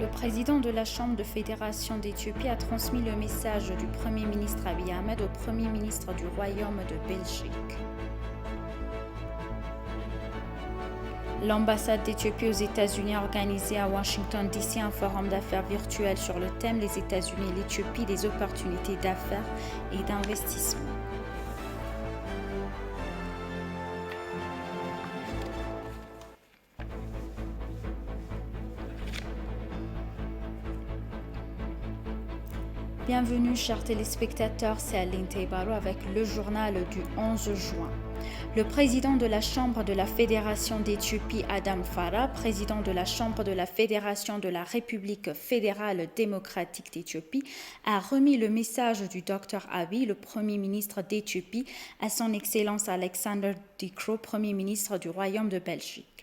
Le président de la Chambre de fédération d'Éthiopie a transmis le message du Premier ministre Abiy Ahmed au Premier ministre du Royaume de Belgique. L'ambassade d'Éthiopie aux États-Unis a organisé à Washington DC un forum d'affaires virtuel sur le thème Les États-Unis et l'Éthiopie, des opportunités d'affaires et d'investissement. Bienvenue chers téléspectateurs, c'est Aline Teibaro avec le journal du 11 juin. Le président de la Chambre de la Fédération d'Éthiopie, Adam Farah, président de la Chambre de la Fédération de la République fédérale démocratique d'Éthiopie, a remis le message du Dr Abiy, le Premier ministre d'Éthiopie, à son Excellence Alexander De Croo, Premier ministre du Royaume de Belgique.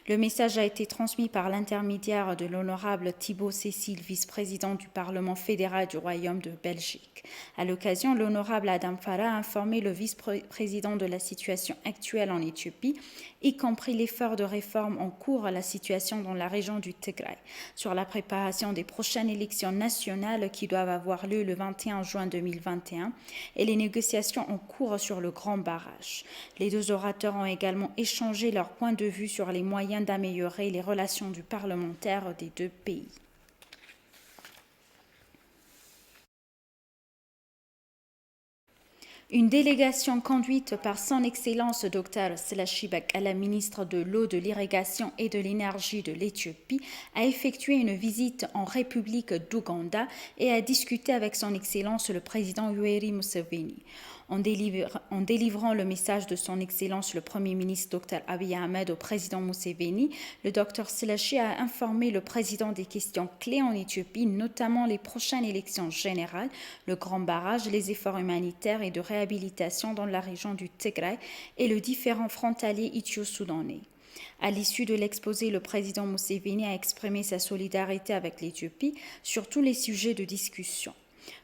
Le message a été transmis par l'intermédiaire de l'honorable Thibaut Cécile, vice-président du Parlement fédéral du Royaume de Belgique. À l'occasion, l'honorable Adam Farah a informé le vice-président de la situation actuelle en Éthiopie, y compris l'effort de réforme en cours à la situation dans la région du Tigray, sur la préparation des prochaines élections nationales qui doivent avoir lieu le 21 juin 2021 et les négociations en cours sur le Grand Barrage. Les deux orateurs ont également échangé leurs points de vue sur les moyens d'améliorer les relations du parlementaire des deux pays. Une délégation conduite par son Excellence Dr Selashi Bakala, ministre de l'eau, de l'irrigation et de l'énergie de l'Éthiopie, a effectué une visite en République d'Ouganda et a discuté avec son Excellence le président Yoweri Museveni. En délivrant le message de son Excellence le Premier ministre Dr Abiy Ahmed au président Museveni, le Dr Selashi a informé le président des questions clés en Éthiopie, notamment les prochaines élections générales, le Grand Barrage, les efforts humanitaires et de réhabilitation dans la région du Tigray et le différend frontalier éthio-soudanais. À l'issue de l'exposé, le président Museveni a exprimé sa solidarité avec l'Éthiopie sur tous les sujets de discussion.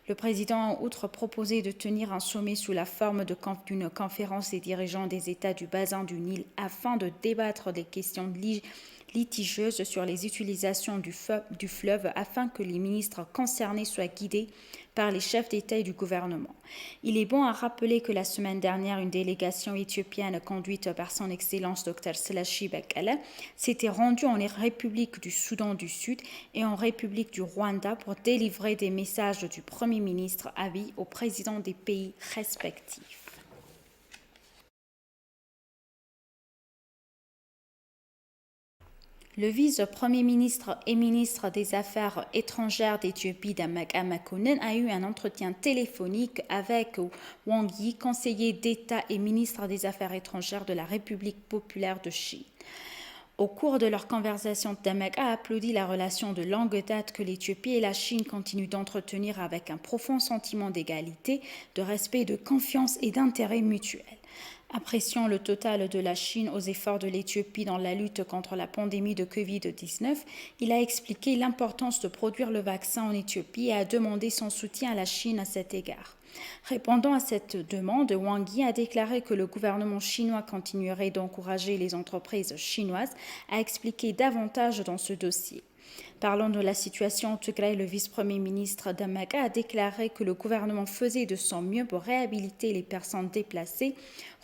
Le président a en outre proposé de tenir un sommet sous la forme d'une conférence des dirigeants des États du bassin du Nil afin de débattre des questions litigieuses sur les utilisations du fleuve afin que les ministres concernés soient guidés par les chefs d'État et du gouvernement. Il est bon à rappeler que la semaine dernière, une délégation éthiopienne conduite par son Excellence Dr Selashi Bakala s'était rendue en République du Soudan du Sud et en République du Rwanda pour délivrer des messages du Premier ministre Abiy aux présidents des pays respectifs. Le vice-premier ministre et ministre des Affaires étrangères d'Éthiopie, Dammaquah Mokonnin, a eu un entretien téléphonique avec Wang Yi, conseiller d'État et ministre des Affaires étrangères de la République populaire de Chine. Au cours de leur conversation, Dammaquah a applaudi la relation de longue date que l'Éthiopie et la Chine continuent d'entretenir avec un profond sentiment d'égalité, de respect, de confiance et d'intérêt mutuel. Appréciant le total de la Chine aux efforts de l'Éthiopie dans la lutte contre la pandémie de Covid-19, il a expliqué l'importance de produire le vaccin en Éthiopie et a demandé son soutien à la Chine à cet égard. Répondant à cette demande, Wang Yi a déclaré que le gouvernement chinois continuerait d'encourager les entreprises chinoises à expliquer davantage dans ce dossier. Parlant de la situation au Tigray, le vice-premier ministre Dammaquah a déclaré que le gouvernement faisait de son mieux pour réhabiliter les personnes déplacées,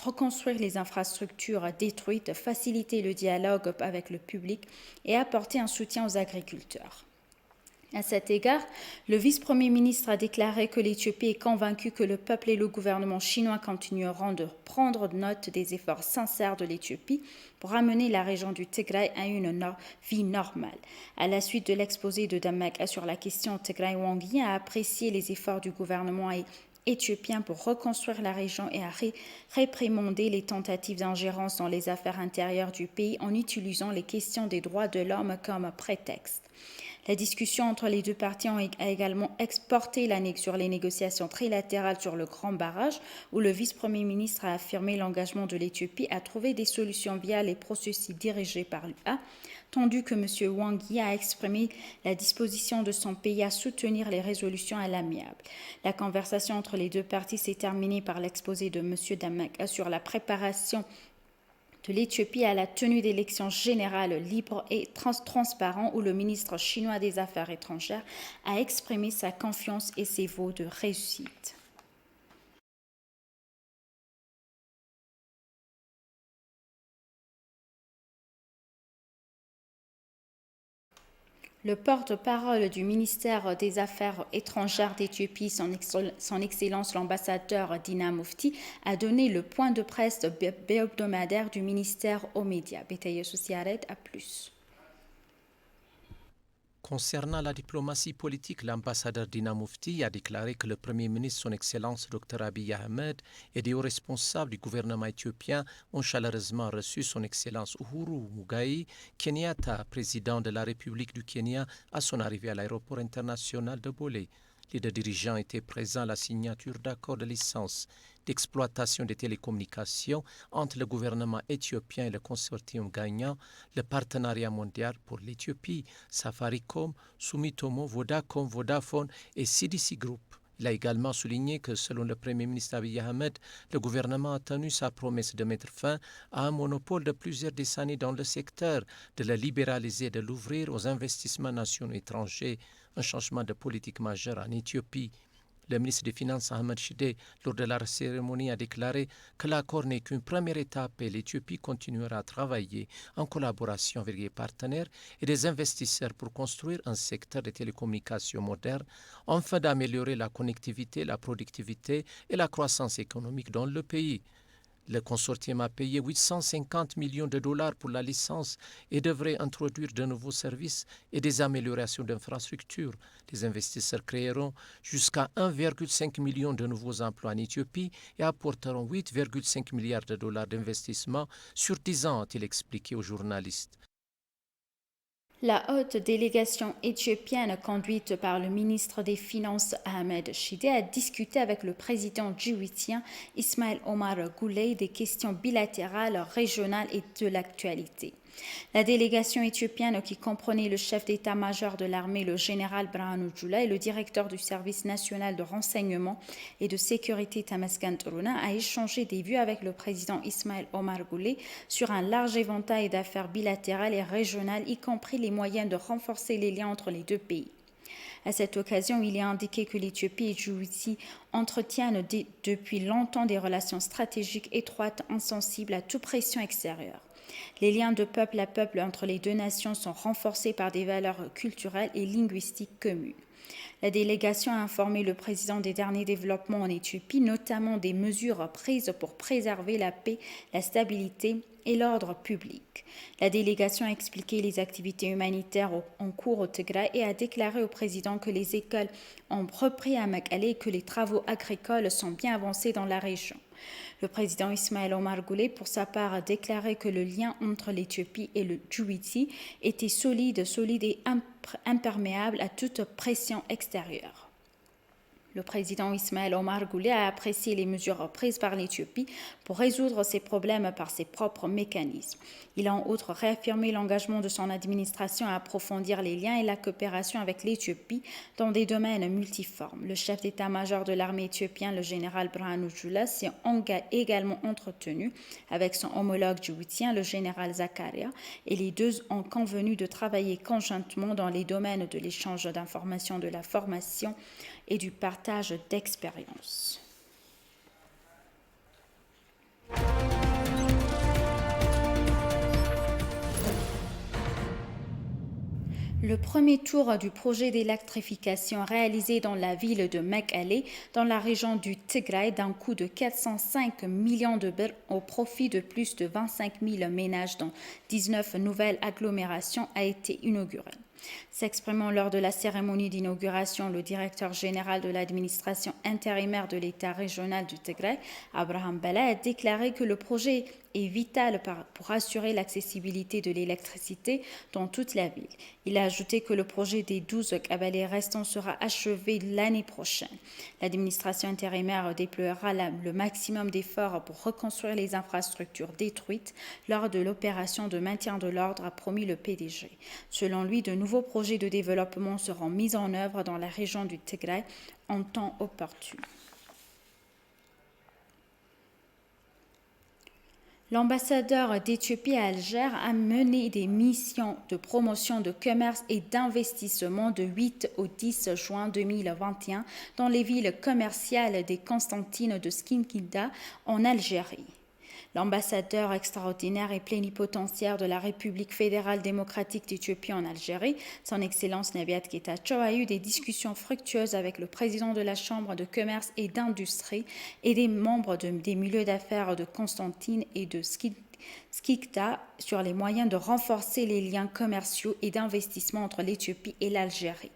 reconstruire les infrastructures détruites, faciliter le dialogue avec le public et apporter un soutien aux agriculteurs. À cet égard, le vice-premier ministre a déclaré que l'Éthiopie est convaincue que le peuple et le gouvernement chinois continueront de prendre note des efforts sincères de l'Éthiopie pour amener la région du Tigray à une vie normale. À la suite de l'exposé de Dammaquah sur la question Tigray, Wang Yi a apprécié les efforts du gouvernement éthiopien pour reconstruire la région et a réprimandé les tentatives d'ingérence dans les affaires intérieures du pays en utilisant les questions des droits de l'homme comme prétexte. La discussion entre les deux parties a également exporté sur les négociations trilatérales sur le Grand Barrage, où le vice-premier ministre a affirmé l'engagement de l'Éthiopie à trouver des solutions via les processus dirigés par l'UA, tandis que M. Wang Yi a exprimé la disposition de son pays à soutenir les résolutions à l'amiable. La conversation entre les deux parties s'est terminée par l'exposé de M. Dammaquah sur la préparation de l'Éthiopie à la tenue d'élections générales libres et transparentes où le ministre chinois des Affaires étrangères a exprimé sa confiance et ses vœux de réussite. Le porte-parole du ministère des Affaires étrangères d'Éthiopie, son Excellence l'ambassadeur Dina Mufti, a donné le point de presse hebdomadaire du ministère aux médias. Bétaïe Sociaret à plus. Concernant la diplomatie politique, l'ambassadeur Dina Mufti a déclaré que le Premier ministre, son Excellence Dr Abiy Ahmed, et des hauts responsables du gouvernement éthiopien ont chaleureusement reçu son Excellence Uhuru Muigai Kenyatta, président de la République du Kenya, à son arrivée à l'aéroport international de Bolé. Les deux dirigeants étaient présents à la signature d'accords de licence d'exploitation des télécommunications entre le gouvernement éthiopien et le consortium gagnant, le partenariat mondial pour l'Éthiopie, Safaricom, Sumitomo, Vodacom, Vodafone et CDC Group. Il a également souligné que, selon le Premier ministre Abiy Ahmed, le gouvernement a tenu sa promesse de mettre fin à un monopole de plusieurs décennies dans le secteur, de le libéraliser et de l'ouvrir aux investissements nationaux étrangers, un changement de politique majeur en Éthiopie. Le ministre des Finances Ahmed Shide, lors de la cérémonie, a déclaré que l'accord n'est qu'une première étape et l'Éthiopie continuera à travailler en collaboration avec les partenaires et des investisseurs pour construire un secteur de télécommunications moderne, afin d'améliorer la connectivité, la productivité et la croissance économique dans le pays. Le consortium a payé 850 millions de dollars pour la licence et devrait introduire de nouveaux services et des améliorations d'infrastructures. Les investisseurs créeront jusqu'à 1,5 million de nouveaux emplois en Éthiopie et apporteront 8,5 milliards de dollars d'investissement sur 10 ans, a-t-il expliqué aux journalistes. La haute délégation éthiopienne conduite par le ministre des Finances Ahmed Shide a discuté avec le président djiboutien Ismail Omar Guelleh des questions bilatérales, régionales et de l'actualité. La délégation éthiopienne, qui comprenait le chef d'état-major de l'armée, le général Birhanu Jula, et le directeur du service national de renseignement et de sécurité Tamaskan Turuna, a échangé des vues avec le président Ismail Omar Guelleh sur un large éventail d'affaires bilatérales et régionales, y compris les moyens de renforcer les liens entre les deux pays. À cette occasion, il est indiqué que l'Éthiopie et Djibouti entretiennent depuis longtemps des relations stratégiques étroites, insensibles à toute pression extérieure. Les liens de peuple à peuple entre les deux nations sont renforcés par des valeurs culturelles et linguistiques communes. La délégation a informé le président des derniers développements en Éthiopie, notamment des mesures prises pour préserver la paix, la stabilité et l'ordre public. La délégation a expliqué les activités humanitaires en cours au Tigray et a déclaré au président que les écoles ont repris à Mekelle et que les travaux agricoles sont bien avancés dans la région. Le président Ismail Omar Guelleh, pour sa part, a déclaré que le lien entre l'Éthiopie et le Djibouti était solide et imperméable à toute pression extérieure. Le président Ismail Omar Guelleh a apprécié les mesures prises par l'Éthiopie pour résoudre ces problèmes par ses propres mécanismes. Il a en outre réaffirmé l'engagement de son administration à approfondir les liens et la coopération avec l'Éthiopie dans des domaines multiformes. Le chef d'état-major de l'armée éthiopienne, le général Birhanu Jula, s'est également entretenu avec son homologue djiboutien, le général Zakaria, et les deux ont convenu de travailler conjointement dans les domaines de l'échange d'informations, de la formation et du partage d'expériences. Le premier tour du projet d'électrification réalisé dans la ville de Mekelle, dans la région du Tigray, d'un coût de 405 millions de birr au profit de plus de 25 000 ménages dans 19 nouvelles agglomérations, a été inauguré. S'exprimant lors de la cérémonie d'inauguration, le directeur général de l'administration intérimaire de l'État régional du Tigray, Abraham Bala, a déclaré que le projet est vital pour assurer l'accessibilité de l'électricité dans toute la ville. Il a ajouté que le projet des 12 cabalets restants sera achevé l'année prochaine. L'administration intérimaire déploiera le maximum d'efforts pour reconstruire les infrastructures détruites lors de l'opération de maintien de l'ordre, a promis le PDG. Selon lui, de nouveaux projets de développement seront mis en œuvre dans la région du Tigray en temps opportun. L'ambassadeur d'Éthiopie à Alger a mené des missions de promotion de commerce et d'investissement de 8 au 10 juin 2021 dans les villes commerciales des Constantines de Skinkinda en Algérie. L'ambassadeur extraordinaire et plénipotentiaire de la République fédérale démocratique d'Éthiopie en Algérie, son Excellence Nebiat Getachew, a eu des discussions fructueuses avec le président de la Chambre de commerce et d'industrie et des membres des milieux d'affaires de Constantine et de Skikta sur les moyens de renforcer les liens commerciaux et d'investissement entre l'Éthiopie et l'Algérie.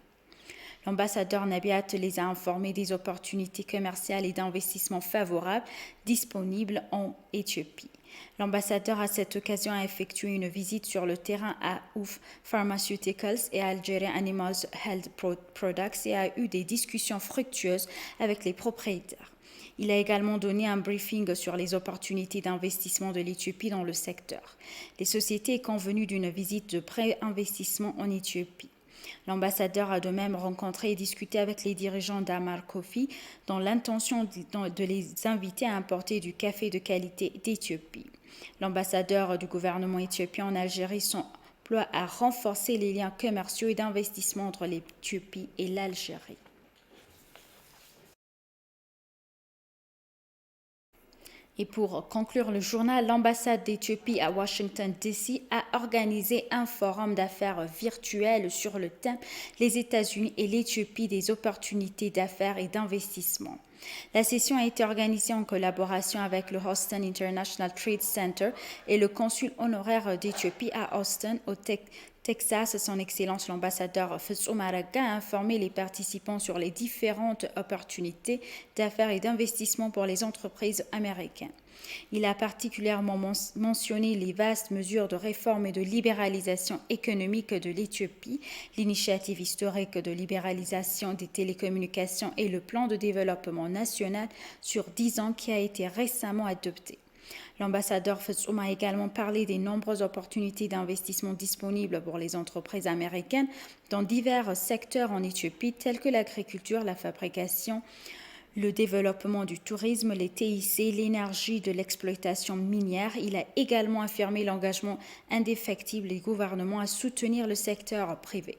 L'ambassadeur Nebiat les a informés des opportunités commerciales et d'investissement favorables disponibles en Éthiopie. L'ambassadeur à cette occasion a effectué une visite sur le terrain à Ouf Pharmaceuticals et Algeria Animals Health Products et a eu des discussions fructueuses avec les propriétaires. Il a également donné un briefing sur les opportunités d'investissement de l'Éthiopie dans le secteur. Les sociétés sont convenues d'une visite de pré-investissement en Éthiopie. L'ambassadeur a de même rencontré et discuté avec les dirigeants d'Amar Coffee dans l'intention de les inviter à importer du café de qualité d'Éthiopie. L'ambassadeur du gouvernement éthiopien en Algérie s'emploie à renforcer les liens commerciaux et d'investissement entre l'Éthiopie et l'Algérie. Et pour conclure le journal, l'ambassade d'Éthiopie à Washington, D.C. a organisé un forum d'affaires virtuel sur le thème « Les États-Unis et l'Éthiopie des opportunités d'affaires et d'investissement ». La session a été organisée en collaboration avec le Houston International Trade Center et le consul honoraire d'Éthiopie à Austin, au Texas. Son Excellence l'ambassadeur Fetsum Aragga a informé les participants sur les différentes opportunités d'affaires et d'investissement pour les entreprises américaines. Il a particulièrement mentionné les vastes mesures de réforme et de libéralisation économique de l'Éthiopie, l'initiative historique de libéralisation des télécommunications et le plan de développement national sur 10 ans qui a été récemment adopté. L'ambassadeur Fetsum a également parlé des nombreuses opportunités d'investissement disponibles pour les entreprises américaines dans divers secteurs en Éthiopie tels que l'agriculture, la fabrication, le développement du tourisme, les TIC, l'énergie de l'exploitation minière. Il a également affirmé l'engagement indéfectible des gouvernements à soutenir le secteur privé.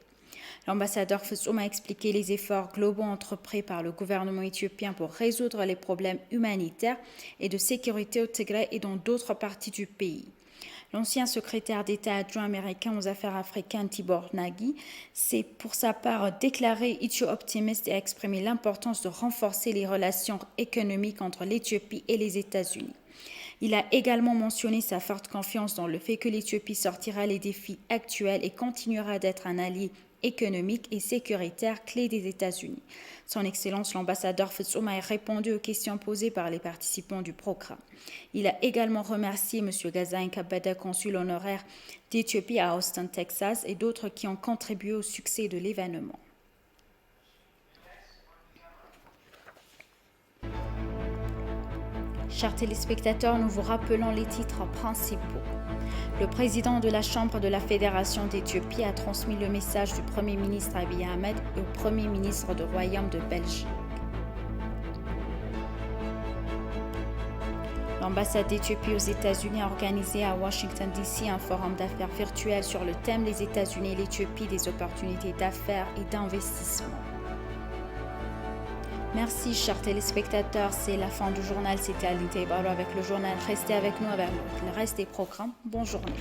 L'ambassadeur Fetsum a expliqué les efforts globaux entrepris par le gouvernement éthiopien pour résoudre les problèmes humanitaires et de sécurité au Tigray et dans d'autres parties du pays. L'ancien secrétaire d'État adjoint américain aux affaires africaines Tibor Nagy s'est pour sa part déclaré Éthio-optimiste et a exprimé l'importance de renforcer les relations économiques entre l'Éthiopie et les États-Unis. Il a également mentionné sa forte confiance dans le fait que l'Éthiopie sortira les défis actuels et continuera d'être un allié économique et sécuritaire clé des États-Unis. Son Excellence l'ambassadeur Fetsum a répondu aux questions posées par les participants du programme. Il a également remercié M. Gazain Kabada, consul honoraire d'Éthiopie à Austin, Texas, et d'autres qui ont contribué au succès de l'événement. Chers téléspectateurs, nous vous rappelons les titres principaux. Le président de la Chambre de la Fédération d'Éthiopie a transmis le message du Premier ministre Abiy Ahmed et au Premier ministre du Royaume de Belgique. L'ambassade d'Éthiopie aux États-Unis a organisé à Washington, D.C. un forum d'affaires virtuel sur le thème « Les États-Unis et l'Éthiopie des opportunités d'affaires et d'investissement ». Merci, chers téléspectateurs. C'est la fin du journal. C'était Aline Taibaro avec le journal. Restez avec nous avec le reste des programmes. Bonne journée.